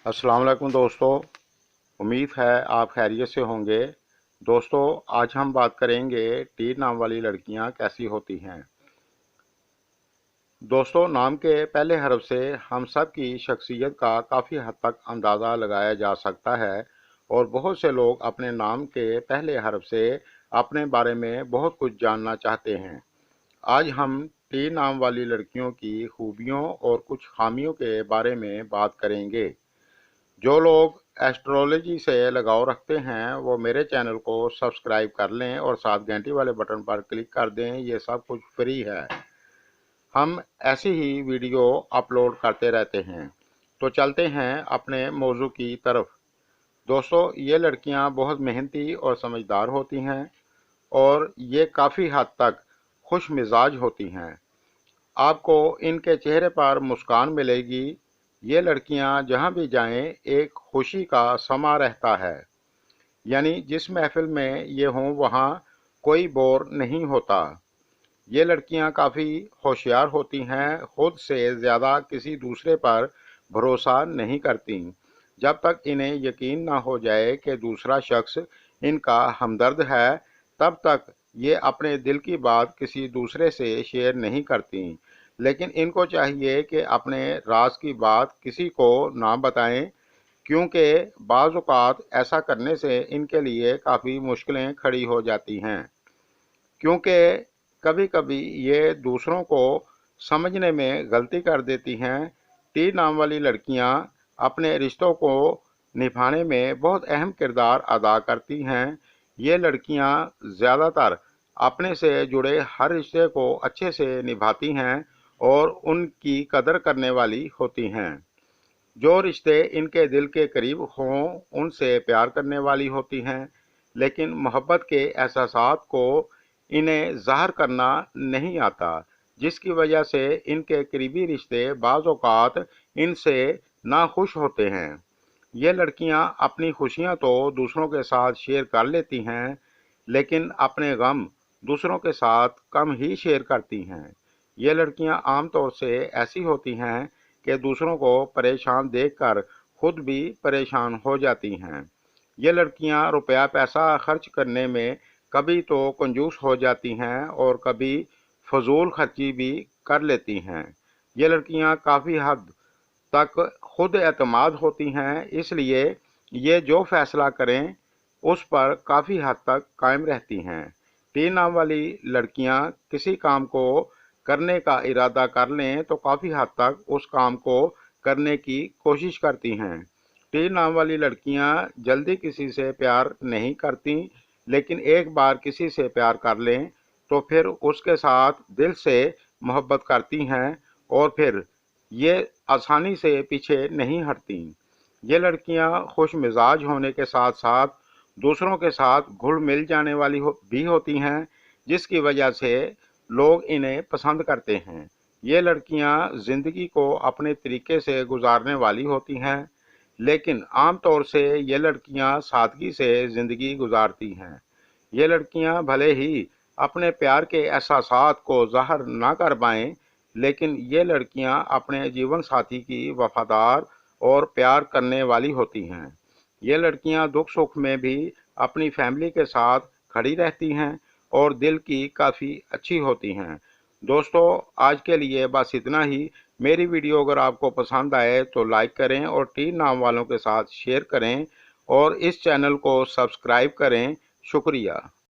अस्सलाम वालेकुम दोस्तों। उम्मीद है आप खैरियत से होंगे। दोस्तों, आज हम बात करेंगे टी नाम वाली लड़कियां कैसी होती हैं। दोस्तों, नाम के पहले हर्फ से हम सब की शख्सियत का काफ़ी हद तक अंदाज़ा लगाया जा सकता है और बहुत से लोग अपने नाम के पहले हर्फ से अपने बारे में बहुत कुछ जानना चाहते हैं। आज हम टी नाम वाली लड़कियों की खूबियों और कुछ खामियों के बारे में बात करेंगे। जो लोग एस्ट्रोलॉजी से लगाव रखते हैं वो मेरे चैनल को सब्सक्राइब कर लें और साथ घंटी वाले बटन पर क्लिक कर दें। ये सब कुछ फ्री है। हम ऐसी ही वीडियो अपलोड करते रहते हैं। तो चलते हैं अपने मौजू की तरफ। दोस्तों, ये लड़कियां बहुत मेहनती और समझदार होती हैं और ये काफ़ी हद तक खुश मिजाज होती हैं। आपको इनके चेहरे पर मुस्कान मिलेगी। ये लड़कियां जहां भी जाएं एक खुशी का समा रहता है। यानी जिस महफिल में ये हों वहां कोई बोर नहीं होता। ये लड़कियां काफ़ी होशियार होती हैं, खुद से ज़्यादा किसी दूसरे पर भरोसा नहीं करती जब तक इन्हें यकीन ना हो जाए कि दूसरा शख्स इनका हमदर्द है। तब तक ये अपने दिल की बात किसी दूसरे से शेयर नहीं करती। लेकिन इनको चाहिए कि अपने राज की बात किसी को ना बताएं, क्योंकि बाज़ औक़ात ऐसा करने से इनके लिए काफ़ी मुश्किलें खड़ी हो जाती हैं। क्योंकि कभी कभी ये दूसरों को समझने में गलती कर देती हैं। टी नाम वाली लड़कियां अपने रिश्तों को निभाने में बहुत अहम किरदार अदा करती हैं। ये लड़कियां ज़्यादातर अपने से जुड़े हर रिश्ते को अच्छे से निभाती हैं और उनकी कदर करने वाली होती हैं। जो रिश्ते इनके दिल के करीब हों उनसे प्यार करने वाली होती हैं, लेकिन मोहब्बत के एहसासात को इन्हें ज़ाहिर करना नहीं आता, जिसकी वजह से इनके करीबी रिश्ते बाज़ औक़ात इनसे नाखुश होते हैं। ये लड़कियां अपनी खुशियां तो दूसरों के साथ शेयर कर लेती हैं, लेकिन अपने गम दूसरों के साथ कम ही शेयर करती हैं। ये लड़कियां आमतौर से ऐसी होती हैं कि दूसरों को परेशान देखकर खुद भी परेशान हो जाती हैं। ये लड़कियां रुपया पैसा खर्च करने में कभी तो कंजूस हो जाती हैं और कभी फजूल खर्ची भी कर लेती हैं। ये लड़कियां काफ़ी हद तक खुद एतमाद होती हैं, इसलिए ये जो फैसला करें उस पर काफ़ी हद तक कायम रहती हैं। टी नाम वाली लड़कियां किसी काम को करने का इरादा कर लें तो काफ़ी हद तक उस काम को करने की कोशिश करती हैं। टी नाम वाली लड़कियां जल्दी किसी से प्यार नहीं करती, लेकिन एक बार किसी से प्यार कर लें तो फिर उसके साथ दिल से मोहब्बत करती हैं और फिर ये आसानी से पीछे नहीं हटती। ये लड़कियां खुश मिजाज होने के साथ साथ दूसरों के साथ घुल मिल जाने वाली भी होती हैं, जिसकी वजह से लोग इन्हें पसंद करते हैं। ये लड़कियां ज़िंदगी को अपने तरीके से गुजारने वाली होती हैं, लेकिन आमतौर से ये लड़कियां सादगी से ज़िंदगी गुजारती हैं। ये लड़कियां भले ही अपने प्यार के एहसासात को ज़ाहिर ना कर पाएं, लेकिन ये लड़कियां अपने जीवन साथी की वफादार और प्यार करने वाली होती हैं। ये लड़कियां दुख सुख में भी अपनी फैमिली के साथ खड़ी रहती हैं और दिल की काफ़ी अच्छी होती हैं। दोस्तों, आज के लिए बस इतना ही। मेरी वीडियो अगर आपको पसंद आए तो लाइक करें और टी नाम वालों के साथ शेयर करें और इस चैनल को सब्सक्राइब करें। शुक्रिया।